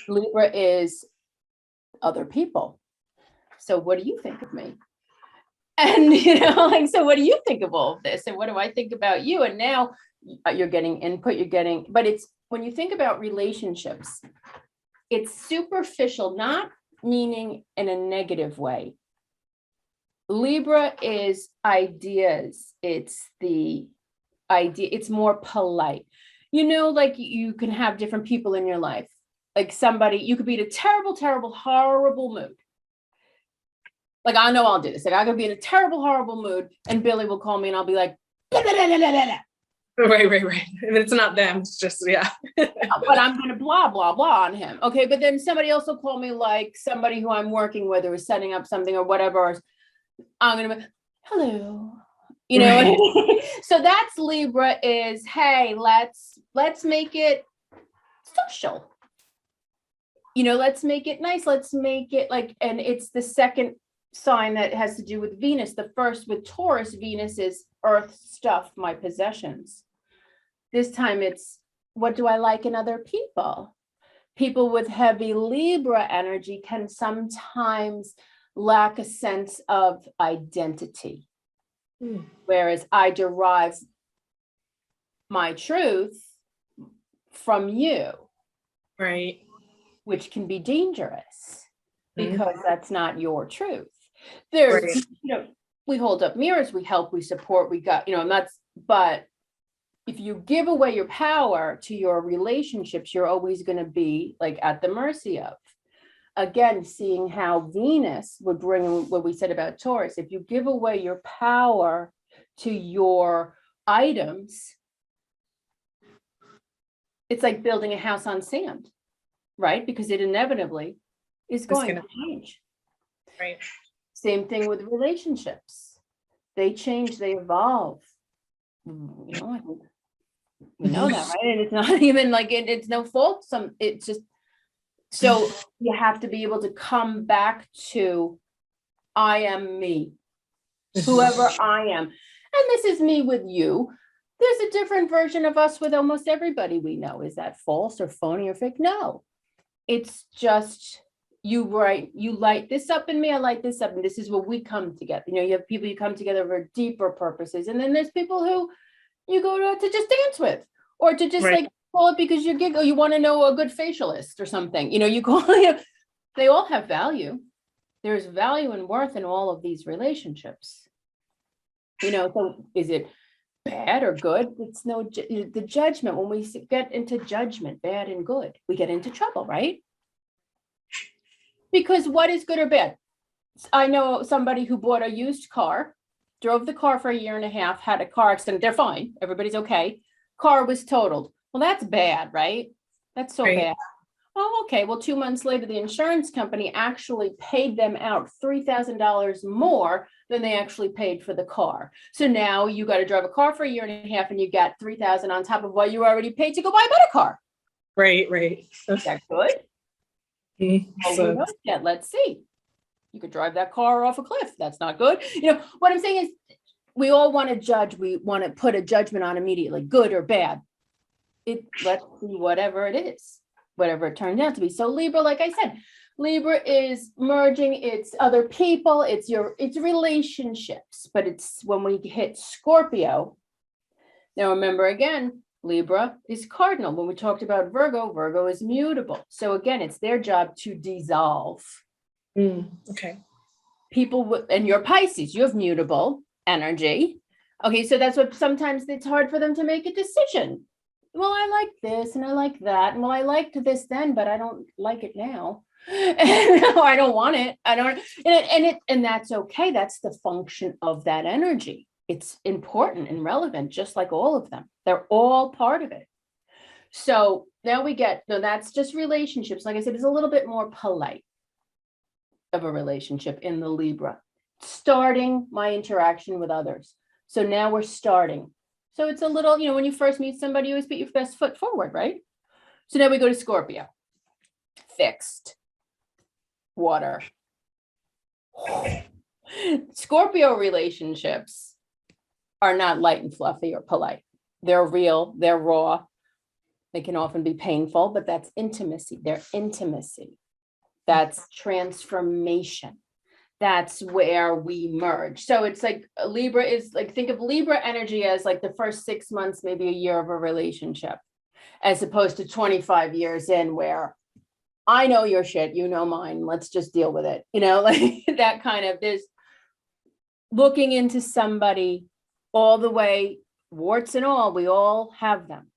Libra is other people. So what do you think of me? And, so what do you think of all of this? And what do I think about you? And now you're getting input, but it's when you think about relationships, it's superficial, not meaning in a negative way. Libra is ideas. It's the idea. It's more polite. Like you can have different people in your life. Like somebody, you could be in a terrible, terrible, horrible mood. Like, I know I'll do this. Like, I could be in a terrible, horrible mood, and Billy will call me, and I'll be like, blah, blah, blah, blah, blah, blah. Right. And it's not them. It's just, yeah. But I'm going to blah, blah, blah on him. Okay. But then somebody else will call me, like somebody who I'm working with or is setting up something or whatever. Or I'm going to be, hello. Right. So that's Libra is, hey, let's make it social. Let's make it nice. Let's make it like, and it's the second sign that has to do with Venus. The first with Taurus, Venus is earth stuff, my possessions. This time it's, what do I like in other people? People with heavy Libra energy can sometimes lack a sense of identity. Whereas I derive my truth from you. Right. Which can be dangerous because that's not your truth. There's, we hold up mirrors, we help, we support, we got, and that's, but if you give away your power to your relationships, you're always going to be like at the mercy of. Again, seeing how Venus would bring what we said about Taurus, if you give away your power to your items, it's like building a house on sand, right? Because it inevitably is going to change. Right. Same thing with relationships. They change, they evolve. We know that, right? And it's not even like it's no fault. It's just, so you have to be able to come back to, I am me, whoever I am. And this is me with you. There's a different version of us with almost everybody we know. Is that false or phony or fake? No. It's just, you light this up in me, I light this up, and this is where we come together. You have people you come together for deeper purposes, and then there's people who you go to just dance with, or to just like call it because you giggle, you want to know a good facialist or something. You call it. They all have value. There's value and worth in all of these relationships. So is it bad or good? It's the judgment. When we get into judgment, bad and good, we get into trouble, right? Because what is good or bad? I know somebody who bought a used car, drove the car for a year and a half, had a car accident. They're fine. Everybody's okay. Car was totaled. Well, that's bad, right? That's so bad. Oh, okay. Well, 2 months later, the insurance company actually paid them out $3,000 more than they actually paid for the car. So now you got to drive a car for a year and a half, and you got $3,000 on top of what you already paid to go buy a better car. Right. Is that good? So let's see. You could drive that car off a cliff. That's not good. What I'm saying is, we all want to judge. We want to put a judgment on immediately, good or bad. Let's see whatever it is, whatever it turns out to be. So Libra, like I said, Libra is merging. It's other people. It's relationships. But it's when we hit Scorpio. Now remember again, Libra is cardinal. When we talked about Virgo, Virgo is mutable. So again, it's their job to dissolve. Okay. People and you're Pisces, you have mutable energy. Okay, so that's what sometimes it's hard for them to make a decision. Well, I like this and I like that. And well, I liked this then, but I don't like it now. I don't want it. I don't, and that's okay. That's the function of that energy. It's important and relevant, just like all of them. They're all part of it. So now that's just relationships. Like I said, it's a little bit more polite of a relationship in the Libra. Starting my interaction with others. So now we're starting. So it's a little, when you first meet somebody, you always put your best foot forward, right? So now we go to Scorpio. Fixed. Water. Scorpio relationships are not light and fluffy or polite. They're real, they're raw, They can often be painful, but that's intimacy. They're intimacy. That's transformation. That's where we merge. So it's like Libra is like, think of Libra energy as like the first 6 months, maybe a year of a relationship, as opposed to 25 years in where I know your shit, you know mine, let's just deal with it. You know, like that kind of, there's looking into somebody all the way, warts and all, we all have them.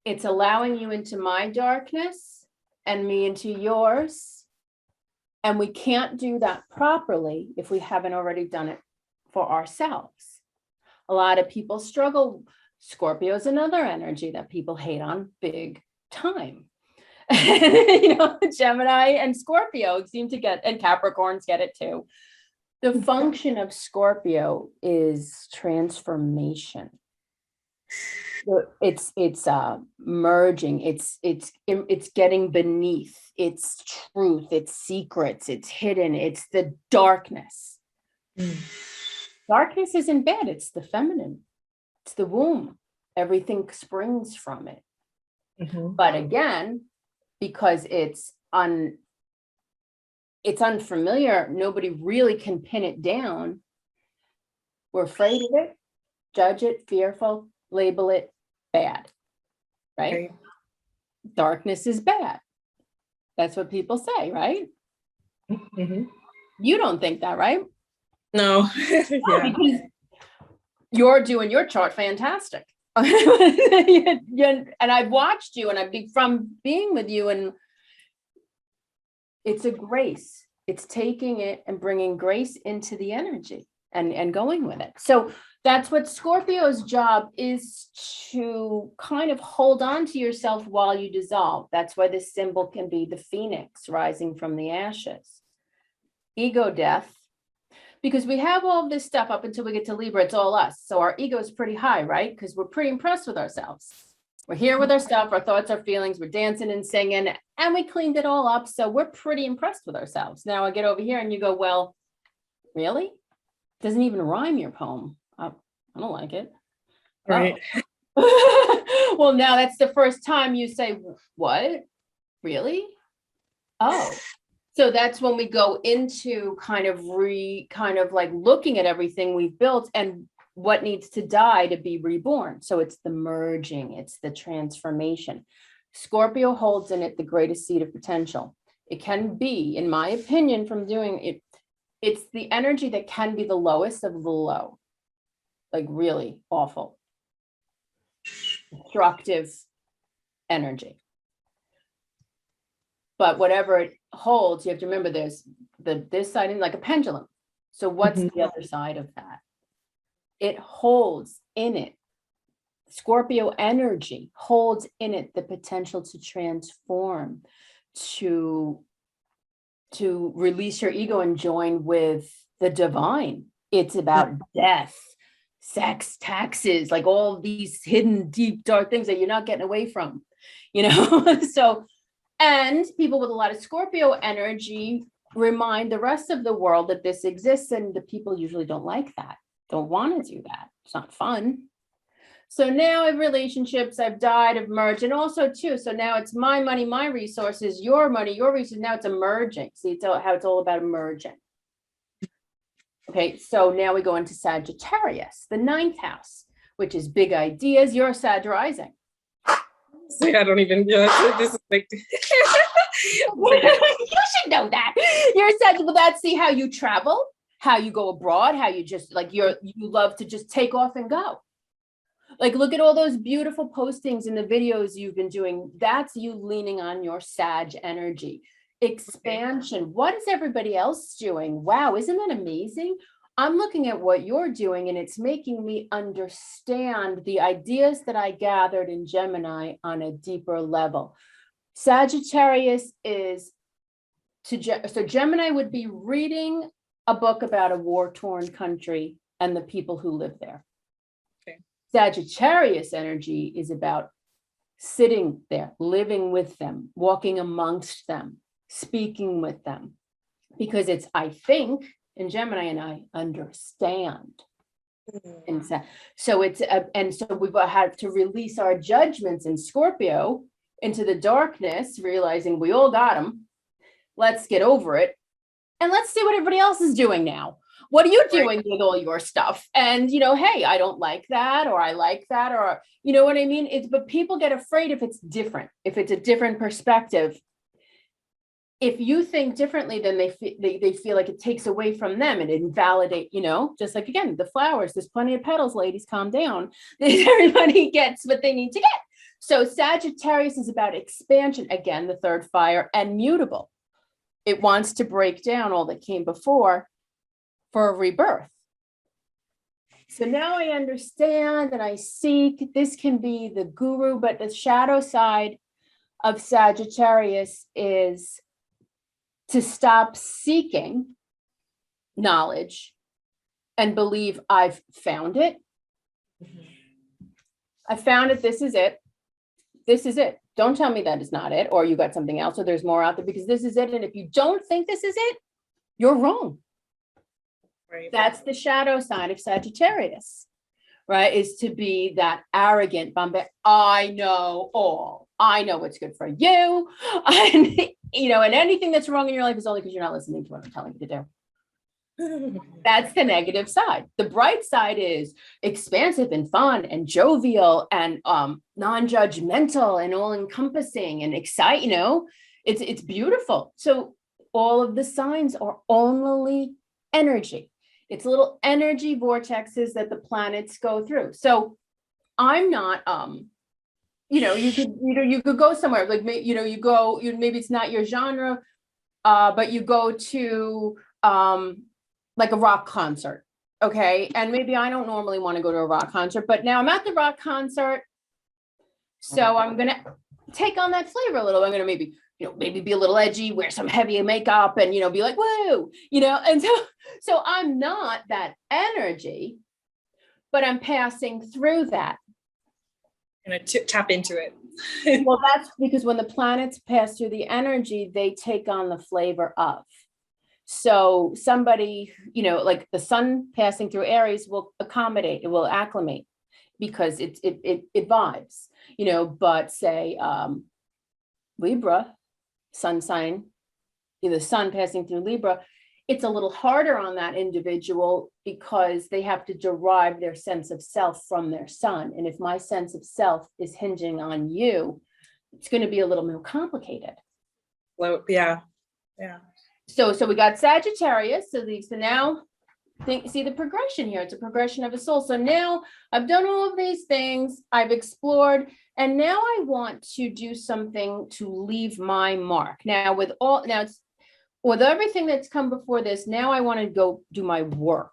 It's allowing you into my darkness and me into yours. And we can't do that properly if we haven't already done it for ourselves. A lot of people struggle. Scorpio is another energy that people hate on big time. You know, Gemini and Scorpio seem to get, and Capricorns get it too. The function of Scorpio is transformation. It's merging, it's getting beneath, it's truth, it's secrets, it's hidden, it's the darkness. Darkness isn't bad, it's the feminine, it's the womb, everything springs from it. But again, because it's unfamiliar, nobody really can pin it down. We're afraid of it, judge it, fearful, label it bad, right? Darkness is bad. That's what people say, right? You don't think that, right? No. Yeah. Because you're doing your chart fantastic. And I've watched you, and I've been from being with you, and it's a grace. It's taking it and bringing grace into the energy and going with it. So that's what Scorpio's job is, to kind of hold on to yourself while you dissolve. That's why this symbol can be the phoenix rising from the ashes. Ego death, because we have all of this stuff up until we get to Libra, it's all us. So our ego is pretty high, right? Because we're pretty impressed with ourselves. We're here with our stuff, our thoughts, our feelings, we're dancing and singing, and we cleaned it all up. So we're pretty impressed with ourselves. Now I get over here and you go, well, really? Doesn't even rhyme, your poem. I don't like it. Right. Oh. Well, now that's the first time you say, what? Really? Oh. So that's when we go into kind of like looking at everything we've built and what needs to die to be reborn. So it's the merging, it's the transformation. Scorpio holds in it the greatest seed of potential. It can be, in my opinion, from doing it, it's the energy that can be the lowest of the low. Like really awful, destructive energy. But whatever it holds, you have to remember there's this side and like a pendulum. So what's the other side of that? It holds in it, Scorpio energy holds in it the potential to transform, to release your ego and join with the divine. It's about death, sex, taxes, like all these hidden, deep, dark things that you're not getting away from, you know? So, and people with a lot of Scorpio energy remind the rest of the world that this exists, and the people usually don't like that, don't want to do that. It's not fun. So now in relationships, I've died, I've merged, and also too, so now it's my money, my resources, your money, your resources, now it's emerging. See, it's how it's all about emerging. Okay, so now we go into Sagittarius, the 9th house, which is big ideas. You're a Sag rising. See, I don't even, this is like. You should know that. You're a Sag, but that's, see how you travel, how you go abroad, how you just like, you love to just take off and go. Like, look at all those beautiful postings and the videos you've been doing. That's you leaning on your Sag energy. Expansion. What is everybody else doing? Wow, isn't that amazing? I'm looking at what you're doing, and it's making me understand the ideas that I gathered in Gemini on a deeper level. Sagittarius is so Gemini would be reading a book about a war-torn country and the people who live there. Okay. Sagittarius energy is about sitting there, living with them, walking amongst them, speaking with them, because it's, I think, in Gemini, and I understand. And so it's and so we've had to release our judgments in Scorpio into the darkness, realizing we all got them. Let's get over it, and let's see what everybody else is doing now. What are you doing with all your stuff? And hey, I don't like that, or I like that, or you know what I mean? But people get afraid if it's different, if it's a different perspective. If you think differently, then they feel like it takes away from them and invalidate, just like, again, the flowers, there's plenty of petals, ladies, calm down. Everybody gets what they need to get. So Sagittarius is about expansion, again, the third fire, and mutable. It wants to break down all that came before for a rebirth. So now I understand and I seek, this can be the guru, but the shadow side of Sagittarius is to stop seeking knowledge and believe I've found it. I found it. This is it. This is it. Don't tell me that is not it, or you got something else, or there's more out there, because this is it. And if you don't think this is it, you're wrong. Right. That's the shadow side of Sagittarius, right? Is to be that arrogant, I know all. I know what's good for you. And, and anything that's wrong in your life is only because you're not listening to what I'm telling you to do. That's the negative side. The bright side is expansive and fun and jovial and non-judgmental and all-encompassing and exciting. It's beautiful. So all of the signs are only energy. It's little energy vortexes that the planets go through. So I'm not you could go somewhere like maybe it's not your genre, but you go to like a rock concert, okay? And maybe I don't normally want to go to a rock concert, but now I'm at the rock concert, so I'm gonna take on that flavor a little. I'm gonna maybe be a little edgy, wear some heavy makeup, and be like woo, and so I'm not that energy, but I'm passing through that. And tap into it. Well, that's because when the planets pass through the energy, they take on the flavor of. So somebody, like the sun passing through Aries will accommodate, it will acclimate because it vibes, but say Libra, sun sign, the sun passing through Libra, it's a little harder on that individual because they have to derive their sense of self from their sun. And if my sense of self is hinging on you, it's going to be a little more complicated. Well, yeah. So we got Sagittarius. So now see the progression here. It's a progression of a soul. So now I've done all of these things. I've explored, and now I want to do something to leave my mark. With everything that's come before this, now I want to go do my work.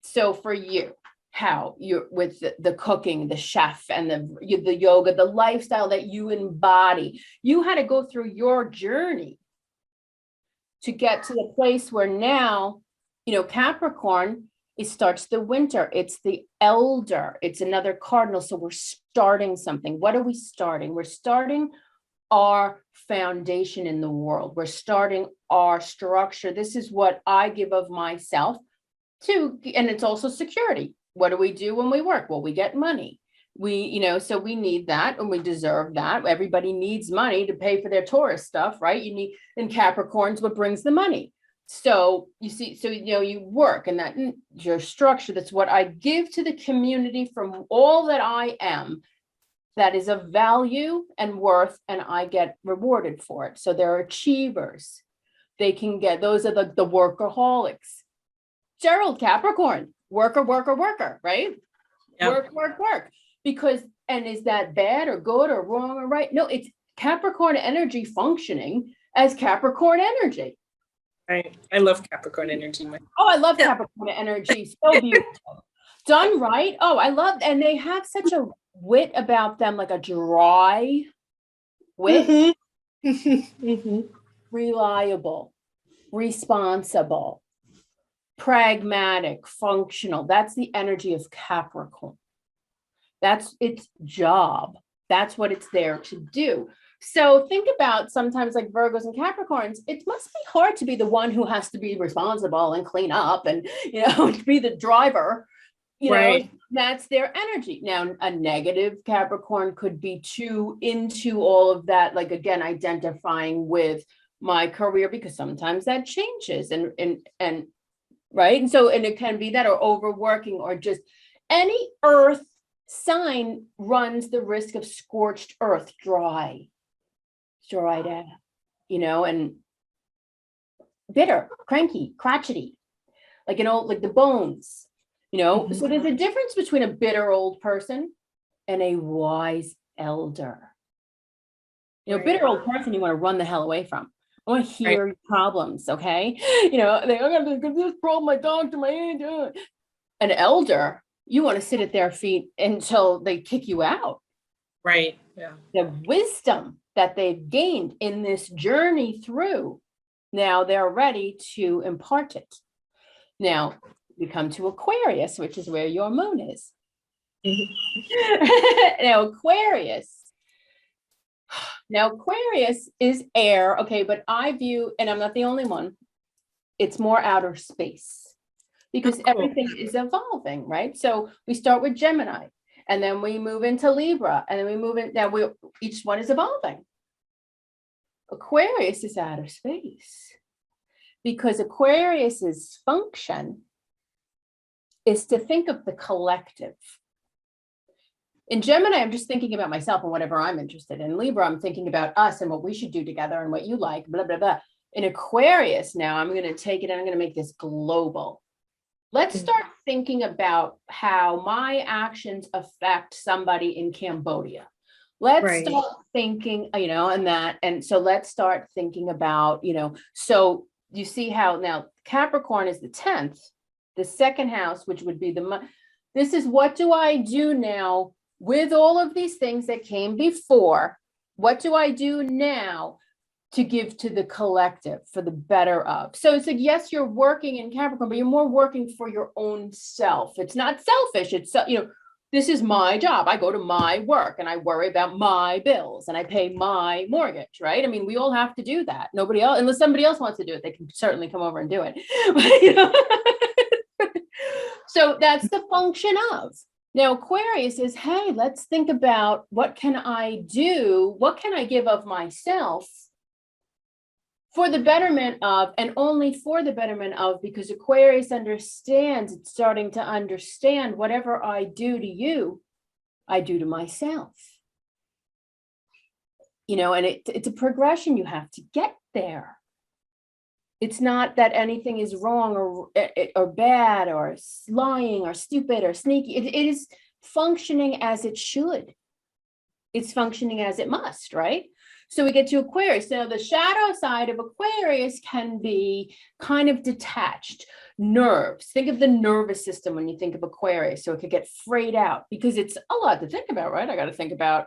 So for you, how you're with the cooking, the chef, and the yoga, the lifestyle that you embody, you had to go through your journey to get to the place where now, Capricorn, it starts the winter. It's the elder. It's another cardinal. So we're starting something. What are we starting? We're starting our foundation in the world. We're starting our structure. This is what I give of myself to, and it's also security. What do we do when we work? Well, we get money. So we need that and we deserve that. Everybody needs money to pay for their tourist stuff, right? And Capricorn's what brings the money. So you see, you work, and that your structure, that's what I give to the community from all that I am. That is of value and worth, and I get rewarded for it. So they're achievers. They can get, those are the workaholics. Gerald, Capricorn, worker, right? Yep. Work. Because, and is that bad or good or wrong or right? No, it's Capricorn energy functioning as Capricorn energy. Right. I love Capricorn energy. Oh, I love Capricorn energy. So beautiful. Done right. Oh, I love, and they have such a wit about them, like a dry wit. Reliable, responsible, pragmatic, functional. That's the energy of Capricorn. That's its job. That's what it's there to do. So think about sometimes like Virgos and Capricorns, it must be hard to be the one who has to be responsible and clean up and, be the driver, You know, Right. that's their energy. Now, a negative Capricorn could be too into all of that, like again, identifying with my career, because sometimes that changes and right. And so, and it can be that, or overworking, or just any earth sign runs the risk of scorched earth, dried out, you know, and bitter, cranky, crotchety, like an old, like the bones. You know, so there's a difference between a bitter old person and a wise elder. You know, Right. bitter old person you want to run the hell away from. I want to hear your problems, okay? You know, they got this problem, my doctor, my aunt. An elder, you want to sit at their feet until they kick you out. Right. Yeah. The wisdom that they've gained in this journey through, now they're ready to impart it. Now, we come to Aquarius, which is where your moon is. Now, Aquarius is air, okay, but I view, and I'm not the only one, it's more outer space, because everything is evolving, right? So we start with Gemini, and then we move into Libra, and then we move in, now each one is evolving. Aquarius is outer space, because Aquarius's function is to think of the collective. In Gemini, I'm just thinking about myself and whatever I'm interested in. Libra, I'm thinking about us and what we should do together and what you like, blah, blah, blah. In Aquarius, now I'm going to take it and I'm going to make this global. Let's start thinking about how my actions affect somebody in Cambodia. Let's start thinking, you know, and that. And so let's start thinking about, you know, so you see how now Capricorn is the 10th. The second house, which would be this is what do I do now with all of these things that came before? What do I do now to give to the collective for the better of? So it's like, yes, you're working in Capricorn, but you're more working for your own self. It's not selfish. It's, you know, this is my job. I go to my work and I worry about my bills and I pay my mortgage, right? I mean, we all have to do that. Nobody else, unless somebody else wants to do it, they can certainly come over and do it. But, you know? So that's the function of. Now, Aquarius is, hey, let's think about what can I do? What can I give of myself for the betterment of, and only for the betterment of, because Aquarius understands, it's starting to understand whatever I do to you, I do to myself. You know, and it's a progression. You have to get there. It's not that anything is wrong or bad or lying or stupid or sneaky. It is functioning as it should. It's functioning as it must, right? So we get to Aquarius. Now, the shadow side of Aquarius can be kind of detached. Nerves. Think of the nervous system when you think of Aquarius. So it could get frayed out because it's a lot to think about, right? I got to think about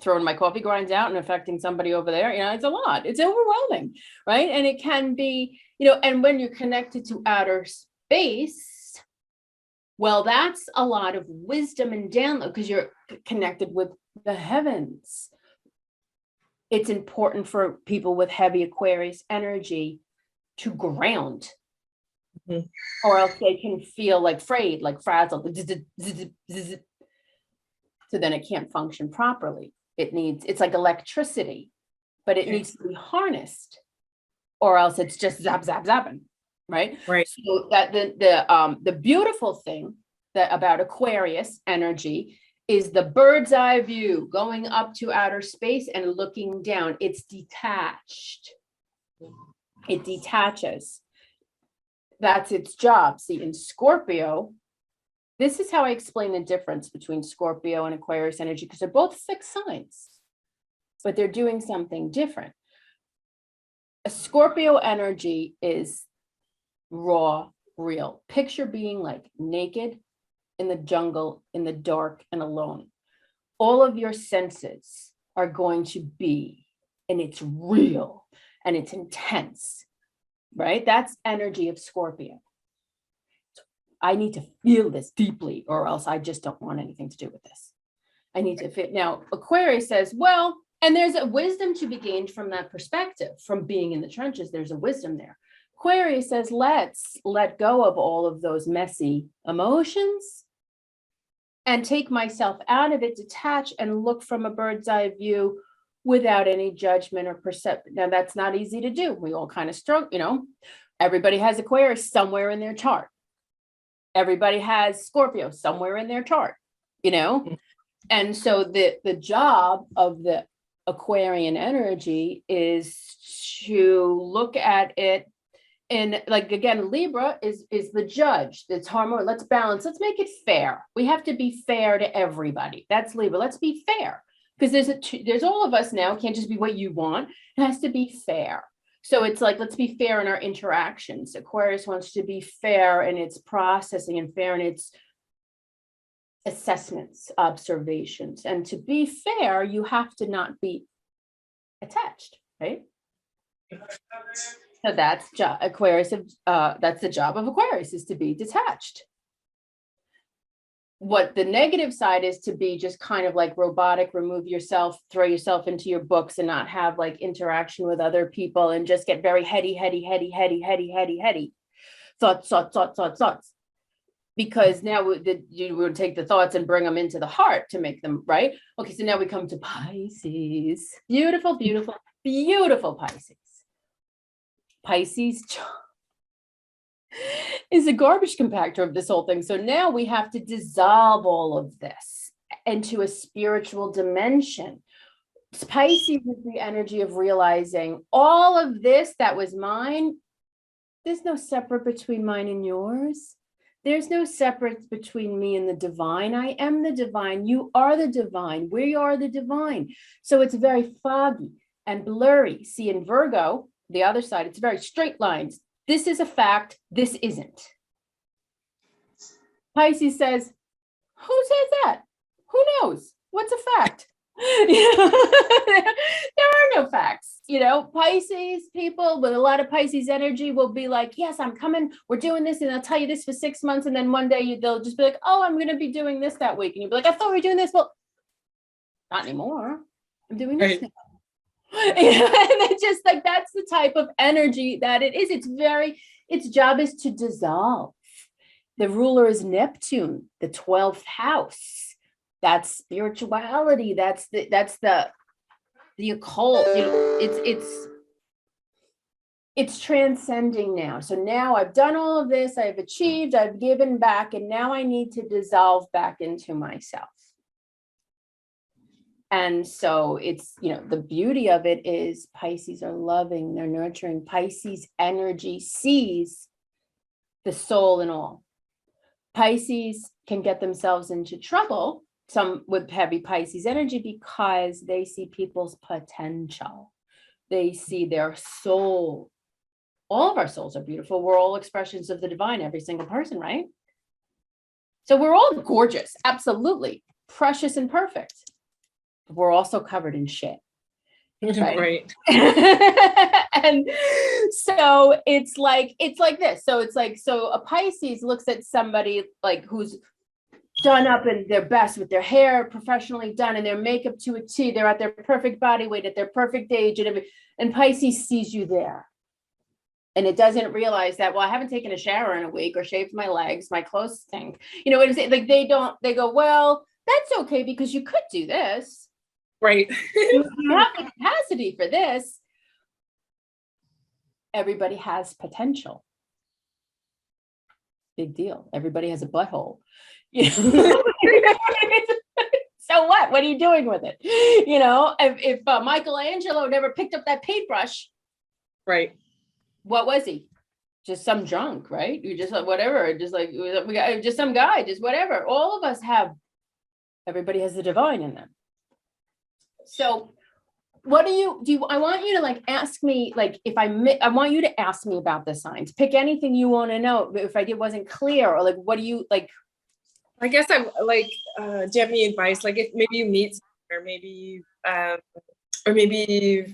throwing my coffee grinds out and affecting somebody over there. You know, it's a lot. It's overwhelming, right? And it can be, you know, and when you're connected to outer space, well, that's a lot of wisdom and download because you're connected with the heavens. It's important for people with heavy Aquarius energy to ground, or else they can feel like frayed, like frazzled. So then it can't function properly. It's like electricity, but it needs to be harnessed, or else it's just zap, zap, zapping, right? Right. So that the beautiful thing that about Aquarius energy is the bird's eye view, going up to outer space and looking down. It's detached. It detaches. That's its job. See, in Scorpio, this is how I explain the difference between Scorpio and Aquarius energy, because they're both fixed signs, but they're doing something different. A Scorpio energy is raw, real. Picture being like naked in the jungle, in the dark and alone. All of your senses are going to be, and it's real and it's intense, right? That's energy of Scorpio. I need to feel this deeply, or else I just don't want anything to do with this. I need to fit. Now, Aquarius says, well, and there's a wisdom to be gained from that perspective, from being in the trenches, there's a wisdom there. Aquarius says, let's let go of all of those messy emotions and take myself out of it, detach and look from a bird's eye view without any judgment or perception. Now, that's not easy to do. We all kind of struggle, everybody has Aquarius somewhere in their chart. Everybody has Scorpio somewhere in their chart, And so the job of the Aquarian energy is to look at it. And like, again, Libra is the judge. It's harmonious. Let's balance. Let's make it fair. We have to be fair to everybody. That's Libra. Let's be fair. Because there's all of us now. It can't just be what you want. It has to be fair. So it's like, let's be fair in our interactions. Aquarius wants to be fair in its processing and fair in its assessments, observations. And to be fair, you have to not be attached, right? So that's Aquarius. That's the job of Aquarius, is to be detached. What the negative side is to be just kind of like robotic, remove yourself, throw yourself into your books and not have like interaction with other people and just get very heady thoughts. Because now you would take the thoughts and bring them into the heart to make them right. Okay, so now we come to Pisces. Beautiful Pisces. Pisces is a garbage compactor of this whole thing. So now we have to dissolve all of this into a spiritual dimension. Pisces is the energy of realizing all of this that was mine. There's no separate between mine and yours. There's no separate between me and the divine. I am the divine. You are the divine. We are the divine. So it's very foggy and blurry. See, in Virgo, the other side, it's very straight lines. This is a fact. This isn't. Pisces says, who says that? Who knows? What's a fact? There are no facts. Pisces people with a lot of Pisces energy will be like, yes, I'm coming. We're doing this. And I'll tell you this for 6 months. And then one day they'll just be like, oh, I'm going to be doing this that week. And you'll be like, I thought we were doing this. Well, not anymore. I'm doing this now. And it's just like, that's the type of energy that it is. Its job is to dissolve. The ruler is Neptune, the 12th house. That's spirituality. That's the occult. It's transcending now. So now I've done all of this. I've achieved, I've given back, and now I need to dissolve back into myself. And so it's, the beauty of it is Pisces are loving, they're nurturing. Pisces energy sees the soul in all. Pisces can get themselves into trouble, some with heavy Pisces energy, because they see people's potential. They see their soul. All of our souls are beautiful. We're all expressions of the divine, every single person, right? So we're all gorgeous, absolutely precious and perfect. We're also covered in shit. Right. And so it's like this. So a Pisces looks at somebody like who's done up in their best with their hair professionally done and their makeup to a T. They're at their perfect body weight, at their perfect age, and Pisces sees you there. And it doesn't realize that, well, I haven't taken a shower in a week or shaved my legs, my clothes stink. What I'm saying? Like they go, well, that's okay because you could do this. Right. You have the capacity for this. Everybody has potential. Big deal. Everybody has a butthole. So what? What are you doing with it? If Michelangelo never picked up that paintbrush, right? What was he? Just some drunk, right? You just like whatever. Just like we got just some guy, just whatever. All of us have. Everybody has the divine in them. So what do you, I want you to like ask me, like if I want you to ask me about the signs, pick anything you want to know. If I wasn't clear, or like, what do you like? I guess I'm like, do you have any advice? Like if maybe you meet someone, or maybe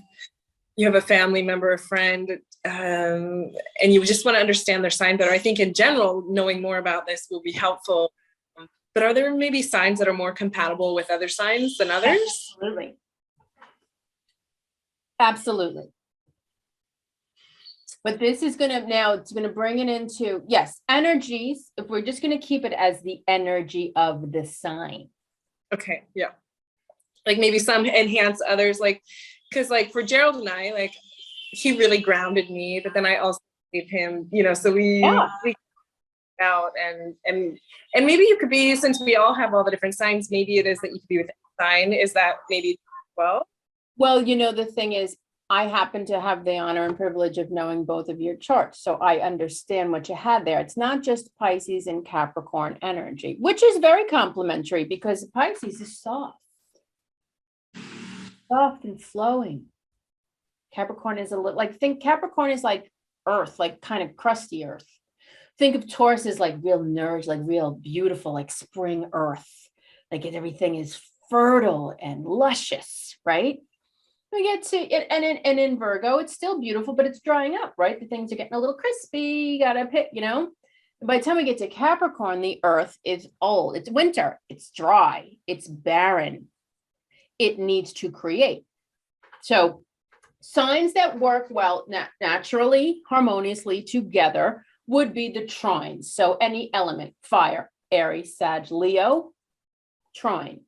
you have a family member, a friend, and you just want to understand their sign better. I think in general, knowing more about this will be helpful. But are there maybe signs that are more compatible with other signs than others? Absolutely. But this is it's gonna bring it into, yes, energies, if we're just gonna keep it as the energy of the sign. Okay, yeah. Like maybe some enhance others, like, because like for Gerald and I, like he really grounded me, but then I also gave him, so we out and maybe you could be, since we all have all the different signs, maybe it is that you could be with a sign. Is that maybe well? Well, the thing is, I happen to have the honor and privilege of knowing both of your charts. So I understand what you had there. It's not just Pisces and Capricorn energy, which is very complimentary because Pisces is soft and flowing. Capricorn is a little think Capricorn is like earth, like kind of crusty earth. Think of Taurus as like real nourished, like real beautiful, like spring earth. Like everything is fertile and luscious, right? We get to it, and in Virgo, it's still beautiful, but it's drying up, right? The things are getting a little crispy. You gotta pick, And by the time we get to Capricorn, the earth is old. It's winter. It's dry. It's barren. It needs to create. So signs that work well, naturally, harmoniously together would be the trines. So any element, fire, Aries, Sag, Leo, trine.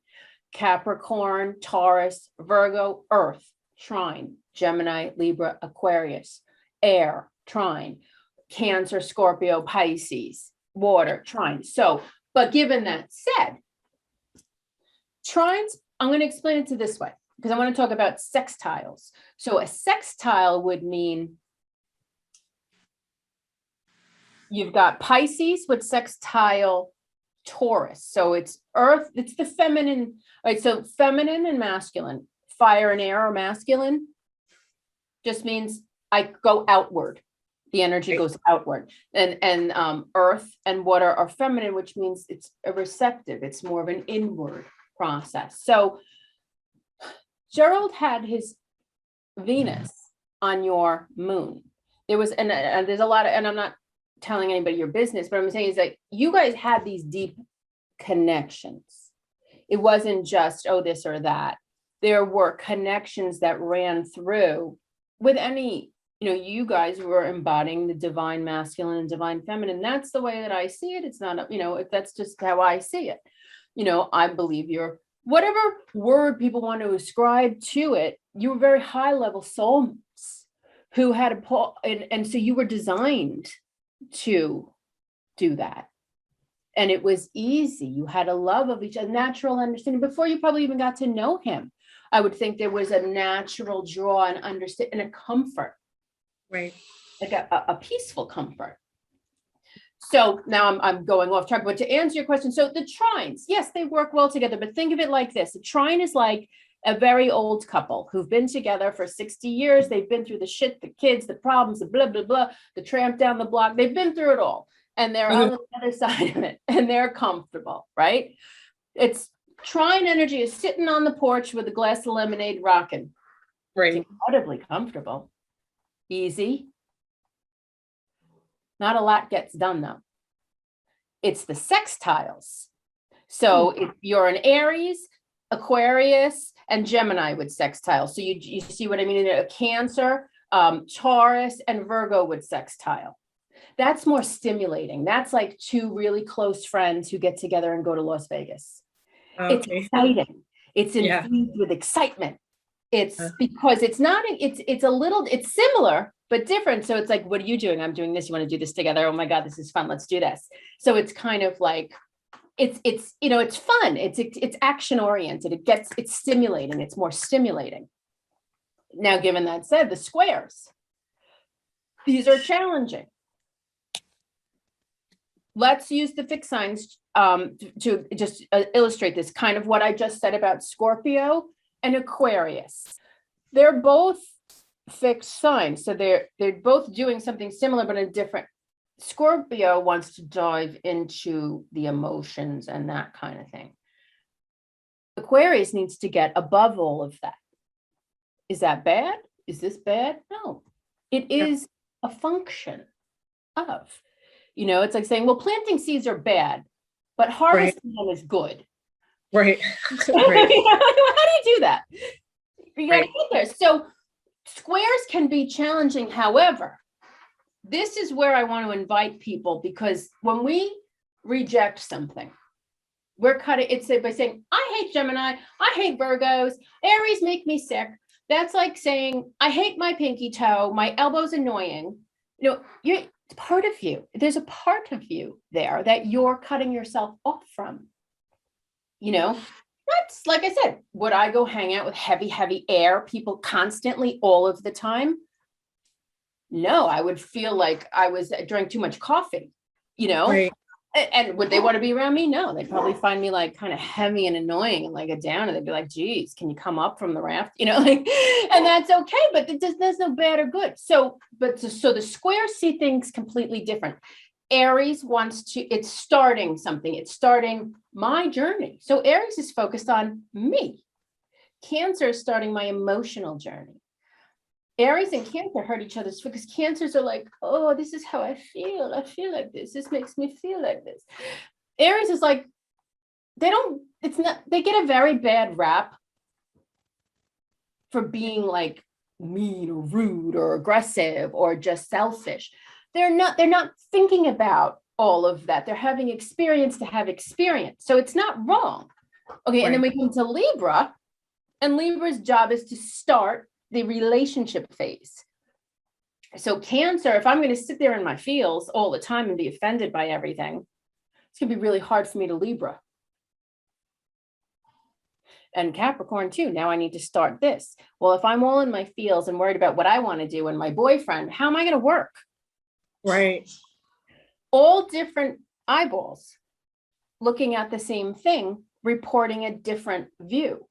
Capricorn, Taurus, Virgo, Earth, trine. Gemini, Libra, Aquarius, air, trine. Cancer, Scorpio, Pisces, water, trine. So, but given that said, trines, I'm going to explain it to this way because I want to talk about sextiles. So a sextile would mean you've got Pisces with sextile Taurus. So it's earth, it's the feminine, right? So feminine and masculine, fire and air are masculine, just means I go outward. The energy goes outward. And earth and water are feminine, which means it's a receptive. It's more of an inward process. So Gerald had his Venus on your moon. There was, and there's a lot of, and I'm not telling anybody your business, but I'm saying is that you guys had these deep connections. It wasn't just, oh, this or that. There were connections that ran through with any, you guys were embodying the divine masculine and divine feminine. That's the way that I see it. It's not, if that's just how I see it. I believe you're, whatever word people want to ascribe to it, you were very high level soulmates who had and so you were designed to do that. And it was easy. You had a love of each other, natural understanding before you probably even got to know him. I would think there was a natural draw and understanding and a comfort, right? Like a peaceful comfort. So now I'm going off track, but to answer your question, so the trines, yes, they work well together, but think of it like this. A trine is like a very old couple who've been together for 60 years. They've been through the shit, the kids, the problems, the blah, blah, blah, the tramp down the block. They've been through it all. And they're on the other side of it and they're comfortable, right? It's trine energy is sitting on the porch with a glass of lemonade rocking. Right. It's incredibly comfortable. Easy. Not a lot gets done though. It's the sextiles. So if you're an Aries, Aquarius, and Gemini with sextile. So you see what I mean? A Cancer, Taurus, and Virgo with sextile. That's more stimulating. That's like two really close friends who get together and go to Las Vegas. Okay. It's exciting. It's infused with excitement. It's because it's not, it's a little, it's similar, but different. So it's like, what are you doing? I'm doing this. You want to do this together? Oh my God, this is fun. Let's do this. So it's kind of like, it's fun. It's action oriented. It's stimulating. It's more stimulating. Now, given that said, the squares, these are challenging. Let's use the fixed signs to just illustrate this, kind of what I just said about Scorpio and Aquarius. They're both fixed signs. So they're both doing something similar, but in a different. Scorpio wants to dive into the emotions and that kind of thing. Aquarius needs to get above all of that. Is that bad? Is this bad? No, it is a function of. It's like saying, well, planting seeds are bad, but harvesting them is good. Right. How do you do that? You got to get there. So squares can be challenging. However, this is where I want to invite people, because when we reject something, we're cutting it's by saying, I hate Gemini, I hate Virgos, Aries make me sick. That's like saying, I hate my pinky toe, my elbow's annoying. You're part of you. There's a part of you there that you're cutting yourself off from. That's like I said, would I go hang out with heavy air people constantly all of the time? No, I would feel like I drank too much coffee, Right. And would they want to be around me? No, they'd probably find me like kind of heavy and annoying and like a down, and they'd be like, geez, can you come up from the raft? And that's okay, but there's no bad or good. So the squares see things completely different. Aries it's starting something. It's starting my journey. So Aries is focused on me. Cancer is starting my emotional journey. Aries and Cancer hurt each other's because Cancers are like, oh, this is how I feel. I feel like this. This makes me feel like this. Aries is like, they get a very bad rap for being like mean or rude or aggressive or just selfish. They're not thinking about all of that. They're having experience to have experience. So it's not wrong. Okay. Right. And then we come to Libra, and Libra's job is to start the relationship phase. So Cancer, if I'm going to sit there in my feels all the time and be offended by everything, it's going to be really hard for me to Libra. And Capricorn too. Now I need to start this. Well, if I'm all in my feels and worried about what I want to do and my boyfriend, how am I going to work? Right. All different eyeballs looking at the same thing, reporting a different view.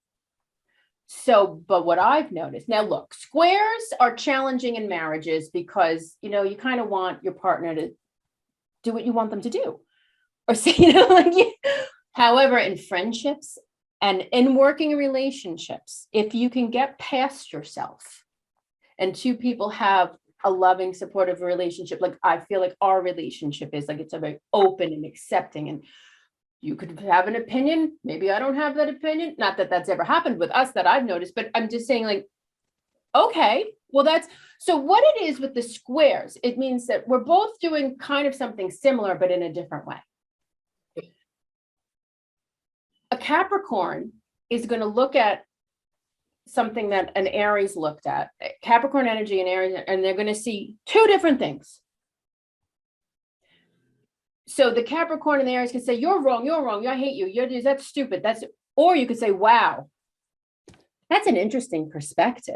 So, but what I've noticed now, look, squares are challenging in marriages because, you kind of want your partner to do what you want them to do, or say, however, in friendships and in working relationships, if you can get past yourself and two people have a loving, supportive relationship, like I feel like our relationship is like, it's a very open and accepting, and you could have an opinion. Maybe I don't have that opinion. Not that that's ever happened with us that I've noticed, but I'm just saying like, okay, well, so what it is with the squares, it means that we're both doing kind of something similar, but in a different way. A Capricorn is going to look at something that an Aries looked at, Capricorn energy and Aries, and they're going to see two different things. So the Capricorn and the Aries can say, you're wrong, I hate you, that's stupid, or you could say, wow, that's an interesting perspective.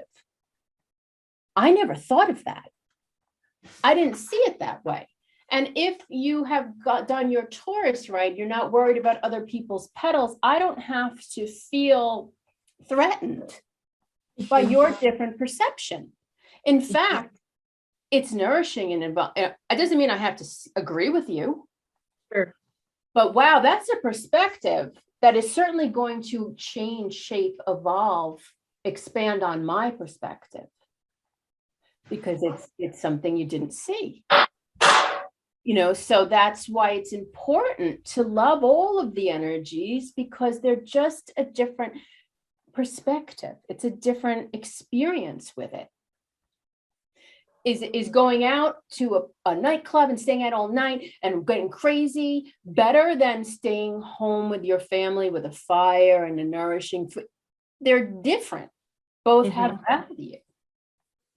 I never thought of that. I didn't see it that way. And if you have done your Taurus right, you're not worried about other people's petals. I don't have to feel threatened by your different perception. In fact, it's nourishing, and it doesn't mean I have to agree with you. Sure. But wow, that's a perspective that is certainly going to change, shape, evolve, expand on my perspective, because it's something you didn't see. So that's why it's important to love all of the energies, because they're just a different perspective. It's a different experience with it. Is going out to a nightclub and staying out all night and getting crazy better than staying home with your family with a fire and a nourishing food? They're different. Both have value.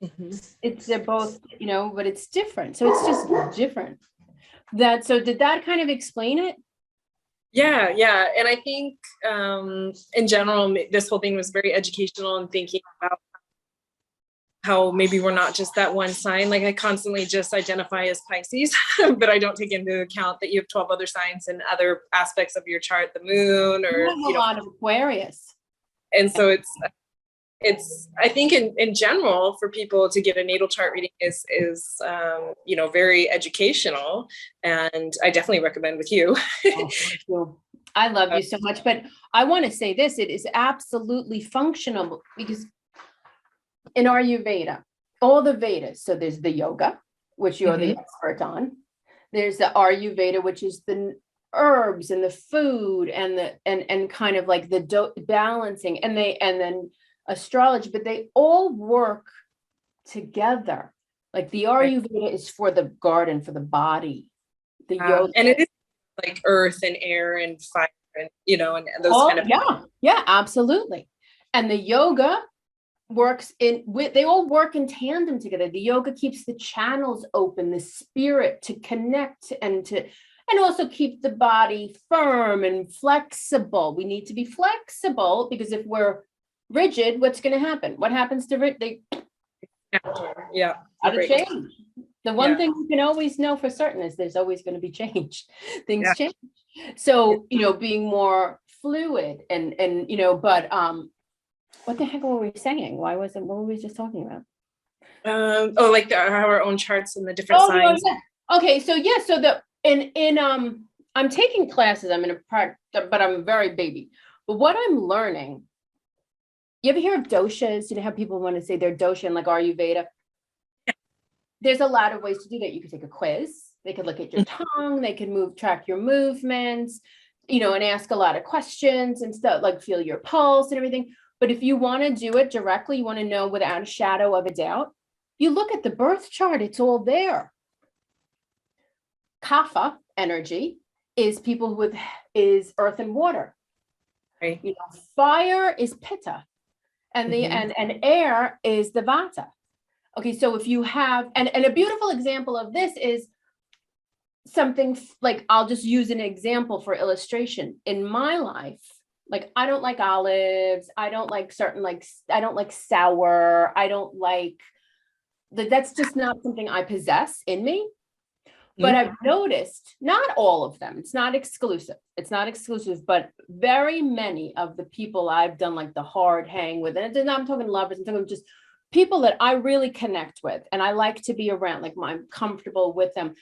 They're both, but it's different. So it's just different. So did that kind of explain it? Yeah. And I think in general, this whole thing was very educational and thinking about how maybe we're not just that one sign. Like I constantly just identify as Pisces, but I don't take into account that you have 12 other signs and other aspects of your chart, the moon, or a lot of Aquarius. And so it's I think in general for people to get a natal chart reading is very educational, and I definitely recommend with you. I love you so much, but I want to say this, it is absolutely functional, because in Ayurveda, all the Vedas, so there's the yoga, which you're the expert on. There's the Ayurveda, which is the herbs and the food and kind of like the balancing, and then astrology, but they all work together Like the Ayurveda is for the garden, for the body. The yoga. And it is like earth and air and fire and, and those kind of. Yeah, absolutely. And the yoga works they all work in tandem together. The yoga keeps the channels open, the spirit to connect and also keep the body firm and flexible. We need to be flexible because if we're rigid, what's going to happen? What happens to they Yeah. Out of change. The one thing you can always know for certain is there's always going to be change. Things change. So, being more fluid and but what the heck were we saying? What were we just talking about? Like our own charts and the different signs. Okay, so I'm taking classes. I'm in a part, but I'm very baby. But what I'm learning, you ever hear of doshas? You know how people want to say they're dosha and like Ayurveda? There's a lot of ways to do that. You could take a quiz. They could look at your tongue. They could track your movements, and ask a lot of questions and stuff, like feel your pulse and everything. But if you want to do it directly, you want to know without a shadow of a doubt, you look at the birth chart. It's all there. Kapha energy is is earth and water. Right. Fire is pitta, and and air is the vata. Okay, so if you have, and a beautiful example of this is something like, I'll just use an example for illustration. In my life, like, I don't like olives. I don't like I don't like sour. I don't like, that's just not something I possess in me. But I've noticed not all of them. It's not exclusive. But very many of the people I've done like the hard hang with, and I'm talking lovers, I'm talking just people that I really connect with and I like to be around, like I'm comfortable with them.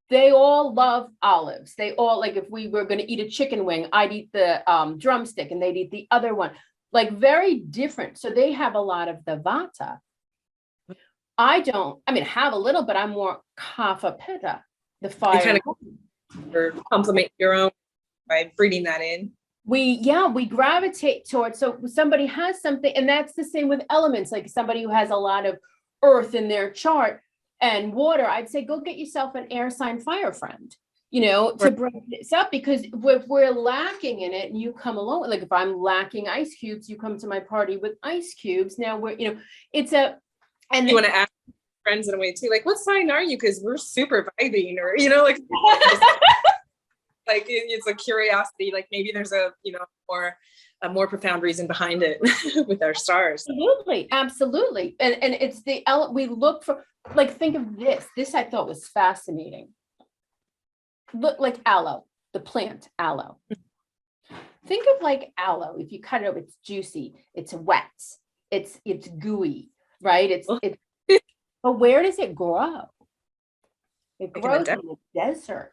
They all love olives. They all, like, if we were going to eat a chicken wing, I'd eat the drumstick and they'd eat the other one, like very different. So they have a lot of the vata. I have a little, but I'm more kapha pitta, the fire. You kind of complement your own by breeding that in. We gravitate towards, so somebody has something, and that's the same with elements, like somebody who has a lot of earth in their chart and water, I'd say go get yourself an air sign fire friend, to bring this up, because if we're lacking in it and you come along, like if I'm lacking ice cubes, you come to my party with ice cubes. Now we're, and you want to ask friends in a way too, like, what sign are you? Because we're super vibing, or, like, like it's a curiosity, like maybe there's a more profound reason behind it with our stars. Absolutely. And it's we look for, like, think of this I thought was fascinating. Look, like aloe, the plant aloe. Think of like aloe. If you cut it up, it's juicy, it's wet, it's gooey, right? It's but where does it grow? It grows in the desert.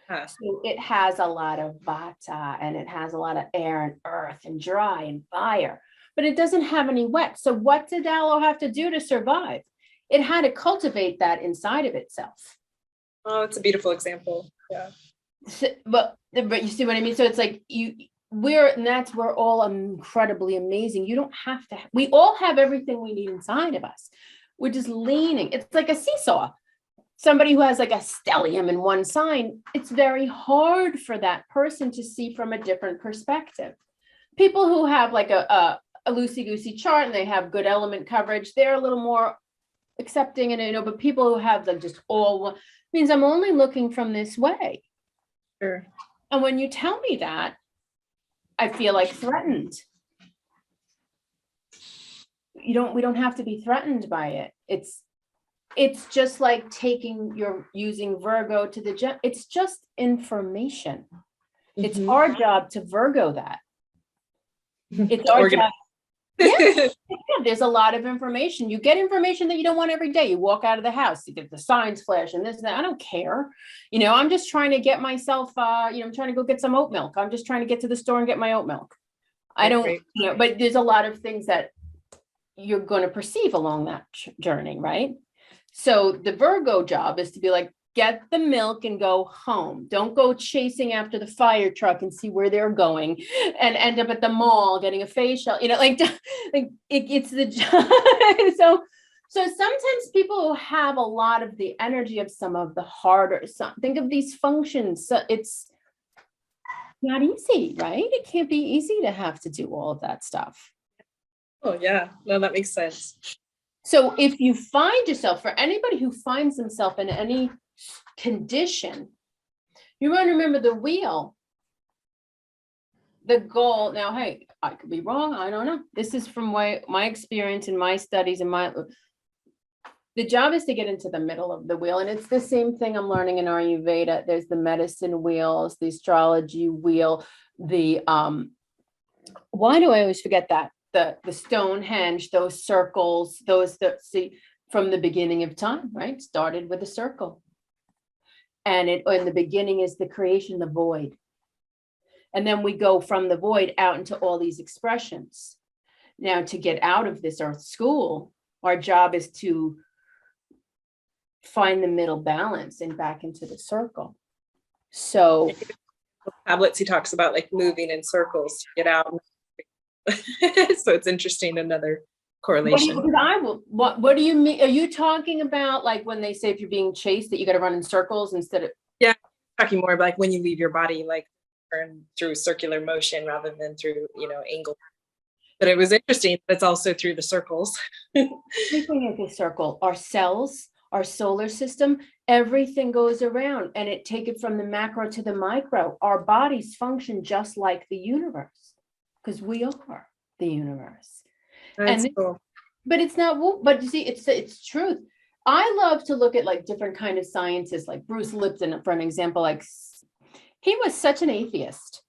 So it has a lot of vata, and it has a lot of air and earth and dry and fire, but it doesn't have any wet. So what did aloe have to do to survive? It had to cultivate that inside of itself. Oh, it's a beautiful example. Yeah. So, but you see what I mean? So it's like we're all incredibly amazing. You don't have to, we all have everything we need inside of us. We're just leaning. It's like a seesaw. Somebody who has like a stellium in one sign, it's very hard for that person to see from a different perspective. People who have like a loosey-goosey chart and they have good element coverage, they're a little more accepting, and but people who have like just all means I'm only looking from this way. Sure. And when you tell me that, I feel like threatened. We don't have to be threatened by it. It's just like using Virgo to the it's just information. It's our job to Virgo that. It's our job. Yeah, there's a lot of information. You get information that you don't want every day. You walk out of the house, you get the signs flash and this and that. I don't care. I'm just trying to get myself, I'm trying to go get some oat milk. I'm just trying to get to the store and get my oat milk. I don't, but there's a lot of things that you're going to perceive along that journey, right? So the Virgo job is to be like, get the milk and go home. Don't go chasing after the fire truck and see where they're going and end up at the mall getting a facial, it's the job. So So sometimes people who have a lot of the energy of some of the harder, think of these functions. So it's not easy, right? It can't be easy to have to do all of that stuff. Oh yeah, no, that makes sense. So if you find yourself, for anybody who finds themselves in any condition, you want to remember the wheel, the goal. Now, hey, I could be wrong. I don't know. This is from my experience and my studies and the job is to get into the middle of the wheel. And it's the same thing I'm learning in Ayurveda. There's the medicine wheels, the astrology wheel, the, why do I always forget that? The Stonehenge, those circles, those that see from the beginning of time, right? Started with a circle. And in the beginning is the creation, the void. And then we go from the void out into all these expressions. Now, to get out of this earth school, our job is to find the middle balance and back into the circle. So tablets, he talks about like moving in circles to get out. So it's interesting, another correlation. What do you mean? Are you talking about like when they say if you're being chased that you got to run in circles instead of? Yeah, talking more about like when you leave your body, like turn through circular motion rather than through, angle. But it was interesting. It's also through the circles. Everything is a circle. Our cells, our solar system, everything goes around, and take it from the macro to the micro. Our bodies function just like the universe because we are the universe. That's cool. But it's not, but you see, it's truth. I love to look at like different kind of scientists, like Bruce Lipton, for an example. Like he was such an atheist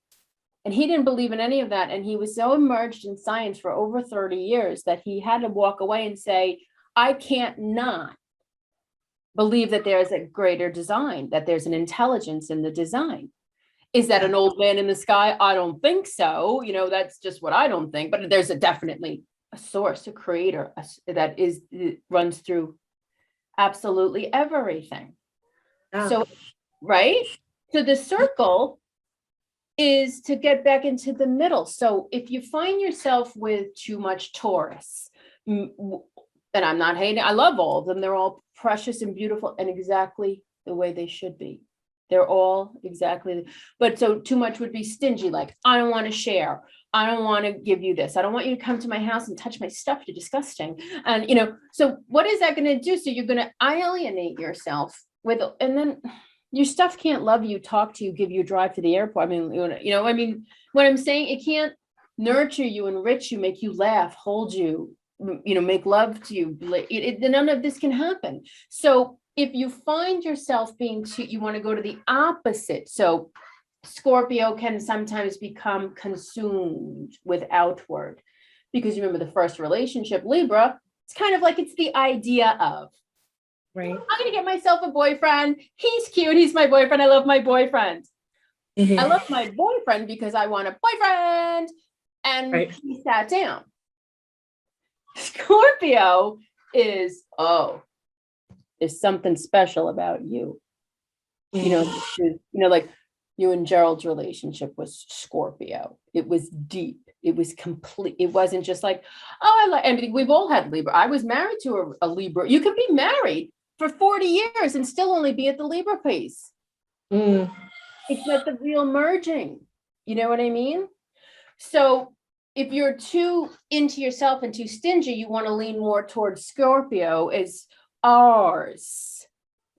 and he didn't believe in any of that. And he was so immersed in science for over 30 years that he had to walk away and say, I can't not believe that there's a greater design, that there's an intelligence in the design. Is that an old man in the sky? I don't think so. That's just what I don't think. But there's definitely a source, a creator that runs through absolutely everything. So, right? So the circle is to get back into the middle. So if you find yourself with too much Taurus, and I'm not hating, I love all of them. They're all precious and beautiful and exactly the way they should be. They're all exactly, but so too much would be stingy. Like, I don't want to share. I don't want to give you this. I don't want you to come to my house and touch my stuff. You're disgusting. And, so what is that going to do? So you're going to alienate yourself and then your stuff can't love you, talk to you, give you a drive to the airport. I mean, what I'm saying, it can't nurture you, enrich you, make you laugh, hold you, make love to you. None of this can happen. So if you find yourself you want to go to the opposite. So Scorpio can sometimes become consumed with outward because you remember the first relationship, Libra, it's kind of like it's the idea of, right. I'm going to get myself a boyfriend. He's cute. He's my boyfriend. I love my boyfriend. I love my boyfriend because I want a boyfriend. And he sat down. Scorpio is, there's something special about you. Like you and Gerald's relationship was Scorpio. It was deep. It was complete. It wasn't just like, and we've all had Libra. I was married to a Libra. You can be married for 40 years and still only be at the Libra piece. It's not the real merging. You know what I mean? So if you're too into yourself and too stingy, you want to lean more towards Scorpio as ours,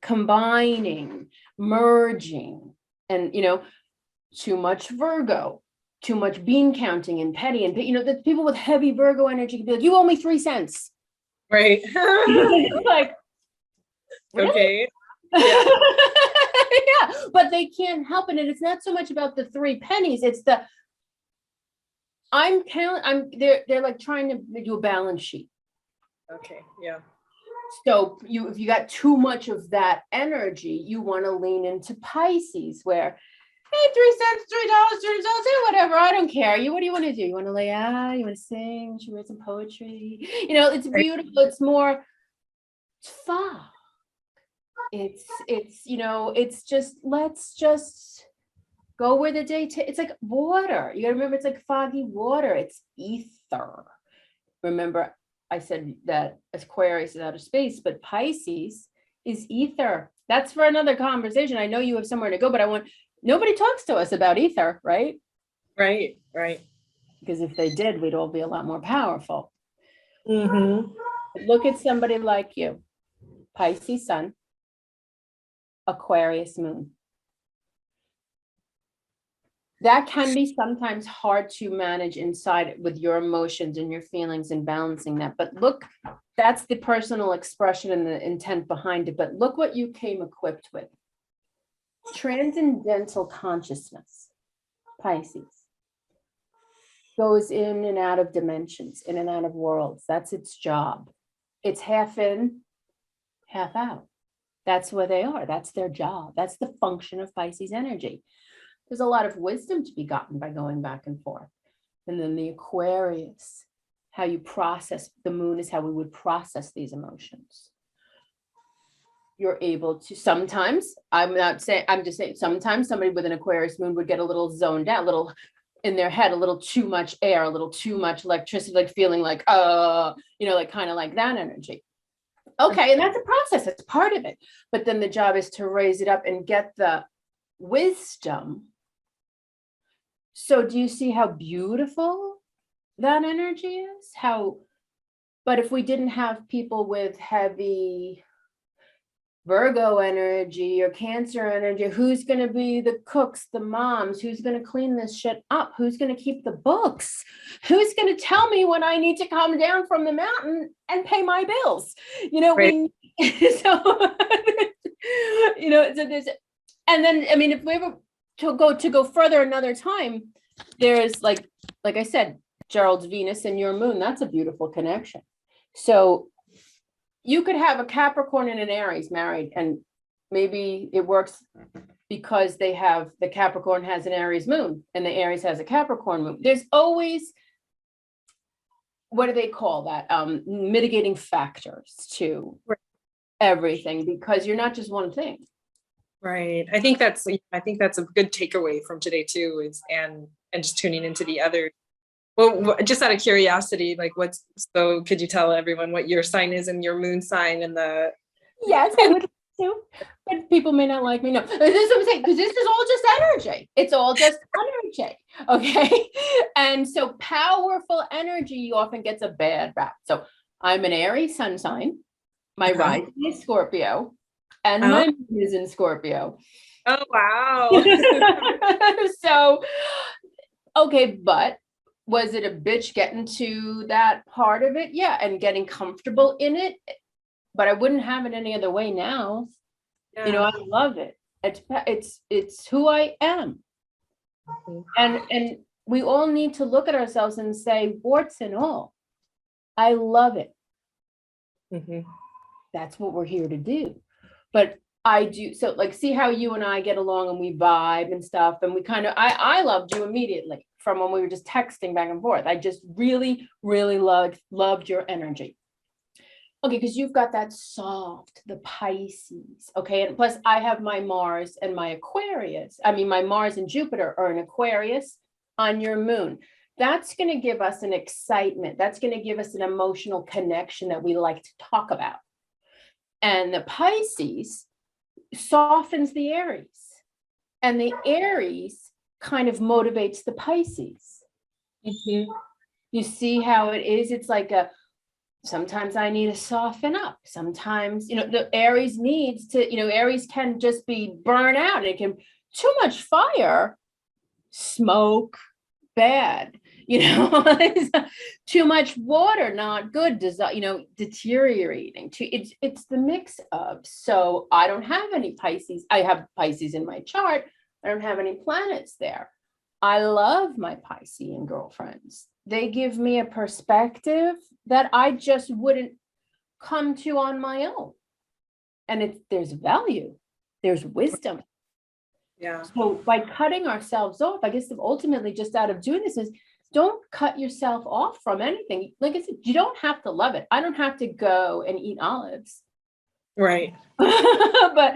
combining, merging, and, too much Virgo, too much bean counting and petty. And, the people with heavy Virgo energy can be like, you owe me 3 cents. Right. Like, really? Okay. Yeah. Yeah, but they can't help it. And it's not so much about the 3 pennies. It's they're like trying to do a balance sheet. Okay. Yeah. So if you got too much of that energy, you want to lean into Pisces where, hey, 3 cents, $3, $30, hey, whatever. I don't care. What do you want to do? You want to lay out? You want to sing? You should read some poetry. It's beautiful. It's more fun. It's just, let's just go where the day it's like water. You gotta remember, it's like foggy water. It's ether. Remember, I said that Aquarius is outer space, but Pisces is ether. That's for another conversation. I know you have somewhere to go, but nobody talks to us about ether, right? Right. Because if they did, we'd all be a lot more powerful. Mm-hmm. Look at somebody like you, Pisces sun, Aquarius moon. That can be sometimes hard to manage inside with your emotions and your feelings and balancing that. But look, that's the personal expression and the intent behind it. But look what you came equipped with. Transcendental consciousness, Pisces, goes in and out of dimensions, in and out of worlds. That's its job. It's half in, half out. That's where they are. That's their job. That's the function of Pisces energy. There's a lot of wisdom to be gotten by going back and forth. And then the Aquarius, how you process, the moon is how we would process these emotions. You're able to sometimes, I'm just saying, sometimes somebody with an Aquarius moon would get a little zoned out, a little in their head, a little too much air, a little too much electricity, like feeling like, like kind of like that energy. Okay, and that's a process, it's part of it. But then the job is to raise it up and get the wisdom. So do you see how beautiful that energy is? But if we didn't have people with heavy Virgo energy or Cancer energy, who's going to be the cooks, the moms? Who's going to clean this shit up? Who's going to keep the books? Who's going to tell me when I need to come down from the mountain and pay my bills? Right. So there's, and then, I mean, if we ever to go further another time, there's like I said, Gerald's Venus and your moon, that's a beautiful connection. So you could have a Capricorn and an Aries married, and maybe it works because the Capricorn has an Aries moon and the Aries has a Capricorn moon. There's always, what do they call that? Mitigating factors to everything, because you're not just one thing. Right. I think that's a good takeaway from today too, and just tuning into the other. Well, just out of curiosity, like could you tell everyone what your sign is and your moon sign and the? Yes, I would to, but people may not like me. No, this is what I'm saying, because this is all just energy. It's all just energy. Okay. And so powerful energy often gets a bad rap. So I'm an Aries sun sign. My rising is Scorpio, and my moon is in Scorpio. Oh, wow. So, okay, but was it a bitch getting to that part of it? Yeah, and getting comfortable in it. But I wouldn't have it any other way now. Yeah. I love it. It's who I am. And we all need to look at ourselves and say, warts and all, I love it. Mm-hmm. That's what we're here to do. But I do, so like, see how you and I get along and we vibe and stuff. And we kind of, I loved you immediately from when we were just texting back and forth. I just really, really loved your energy. Okay, because you've got that soft, the Pisces, okay? And plus I have my Mars and my Aquarius. I mean, my Mars and Jupiter are in Aquarius on your moon. That's going to give us an excitement. That's going to give us an emotional connection that we like to talk about. And the Pisces softens the Aries. And the Aries kind of motivates the Pisces. Mm-hmm. You see how it is? It's like sometimes I need to soften up. Sometimes, the Aries needs to, Aries can just be burnt out. It can, too much fire, smoke, bad, too much water, not good, deteriorating. It's the mix of. So I don't have any Pisces. I have Pisces in my chart. I don't have any planets there. I love my Piscean girlfriends. They give me a perspective that I just wouldn't come to on my own. And there's value, there's wisdom. Yeah. So by cutting ourselves off, I guess ultimately just out of doing this is, don't cut yourself off from anything. Like I said, you don't have to love it. I don't have to go and eat olives. Right. But,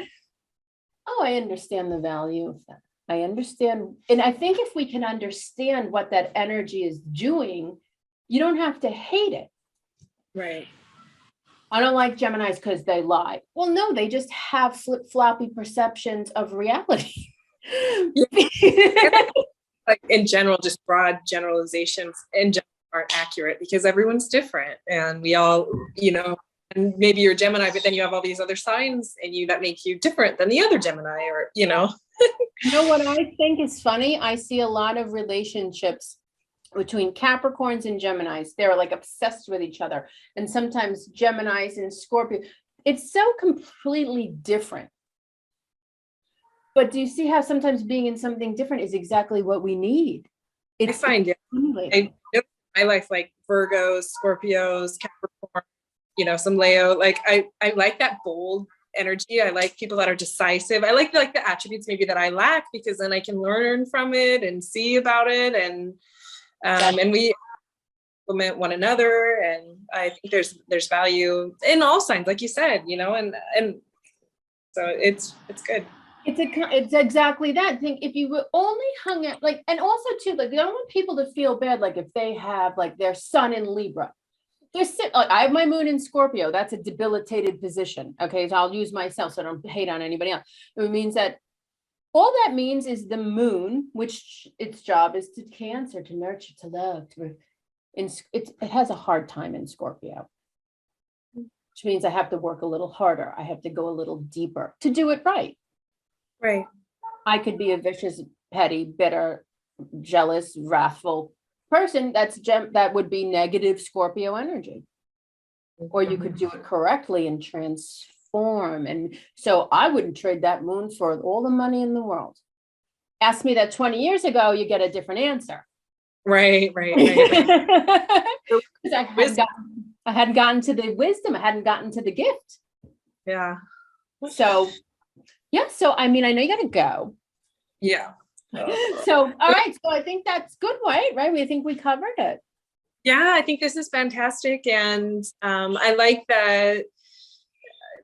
I understand the value of that. I understand. And I think if we can understand what that energy is doing, you don't have to hate it. Right. I don't like Geminis because they lie. Well, no, they just have flip-floppy perceptions of reality. Like in general, just broad generalizations in general aren't accurate because everyone's different, and we all, and maybe you're Gemini, but then you have all these other signs in you that make you different than the other Gemini, or. You know what I think is funny? I see a lot of relationships between Capricorns and Geminis. They're like obsessed with each other. And sometimes Geminis and Scorpio. It's so completely different. But do you see how sometimes being in something different is exactly what we need? I find it. My life, like Virgos, Scorpios, Capricorn, some Leo. Like I like that bold energy. I like people that are decisive. I like the attributes maybe that I lack, because then I can learn from it and see about it, and we complement one another. And I think there's value in all signs, like you said, and so it's good. It's exactly that thing. If you were only hung out, like, and also too, like, I don't want people to feel bad, like if they have like their sun in Libra. I have my moon in Scorpio. That's a debilitated position. Okay, so I'll use myself so I don't hate on anybody else. It means that all that means is the moon, which its job is to Cancer, to nurture, to love. It has a hard time in Scorpio, which means I have to work a little harder. I have to go a little deeper to do it right. Right. I could be a vicious, petty, bitter, jealous, wrathful person. That would be negative Scorpio energy. Or you could do it correctly and transform. And so I wouldn't trade that moon for all the money in the world. Ask me that 20 years ago, you get a different answer. Right. Because I hadn't gotten to the wisdom. I hadn't gotten to the gift. Yeah. So, yeah. So, I mean, I know you got to go. Yeah. So, all right. So I think that's good, right? We think we covered it. Yeah, I think this is fantastic. And I like that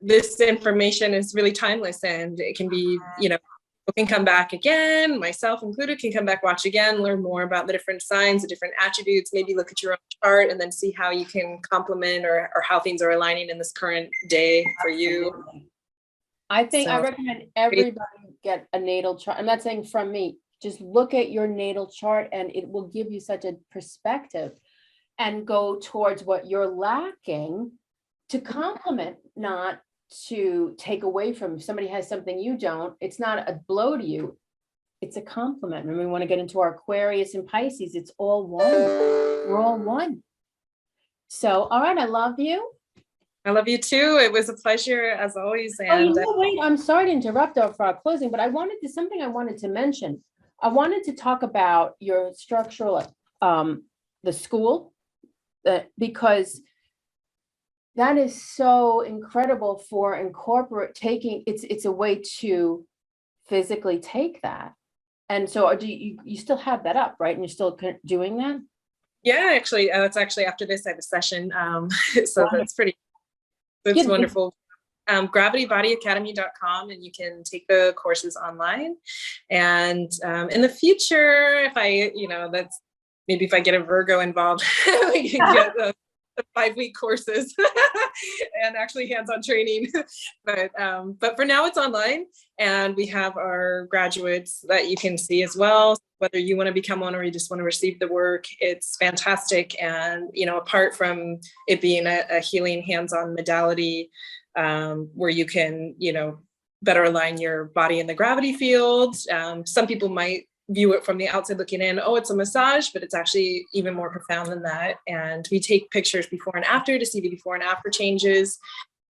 this information is really timeless, and it can be, people can come back again, myself included, can come back, watch again, learn more about the different signs, the different attributes, maybe look at your own chart and then see how you can complement or how things are aligning in this current day for you. I recommend everybody get a natal chart. I'm not saying from me, just look at your natal chart and it will give you such a perspective, and go towards what you're lacking to complement, not to take away from. If somebody has something you don't, it's not a blow to you, it's a compliment. Remember, we want to get into our Aquarius and Pisces. It's all one. We're all one. So, all right, I love you. I love you too. It was a pleasure as always. And wait, I'm sorry to interrupt for our closing, but something I wanted to mention. I wanted to talk about your structural, the school, because that is so incredible for taking. It's a way to physically take that. And so do you still have that up, right? And you're still doing that? Yeah, actually, that's actually after this, I have a session. So that's it's wonderful. gravitybodyacademy.com, and you can take the courses online. And in the future, if I, maybe if I get a Virgo involved, we can get the 5-week courses and actually hands-on training. But for now it's online, and we have our graduates that you can see as well. Whether you want to become one or you just want to receive the work, it's fantastic. And, apart from it being a healing hands-on modality, where you can, better align your body in the gravity field. Some people might view it from the outside looking in, oh, it's a massage, but it's actually even more profound than that. And we take pictures before and after to see the before and after changes.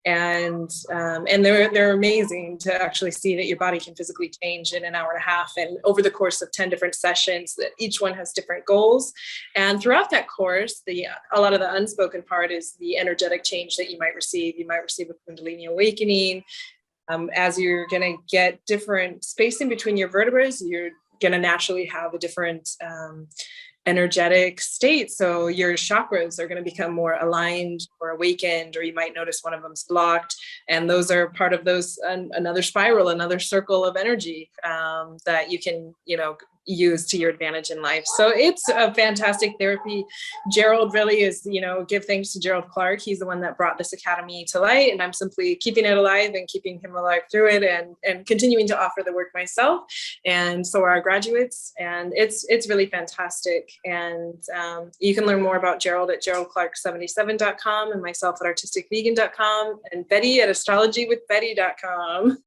And they're amazing to actually see that your body can physically change in an hour and a half, and over the course of 10 different sessions, that each one has different goals. And throughout that course, a lot of the unspoken part is the energetic change that you might receive. You might receive a Kundalini awakening. As you're going to get different spacing between your vertebrae, you're going to naturally have a different energetic state. So your chakras are going to become more aligned or awakened, or you might notice one of them's blocked. And those are part of those, another spiral, another circle of energy that you can, use to your advantage in life. So it's a fantastic therapy. Gerald really is, give thanks to Gerald Clark. He's the one that brought this academy to light, and I'm simply keeping it alive and keeping him alive through it, and continuing to offer the work myself. And so are our graduates, and it's really fantastic. And you can learn more about Gerald at geraldclark77.com, and myself at artisticvegan.com, and Betty at astrologywithbetty.com.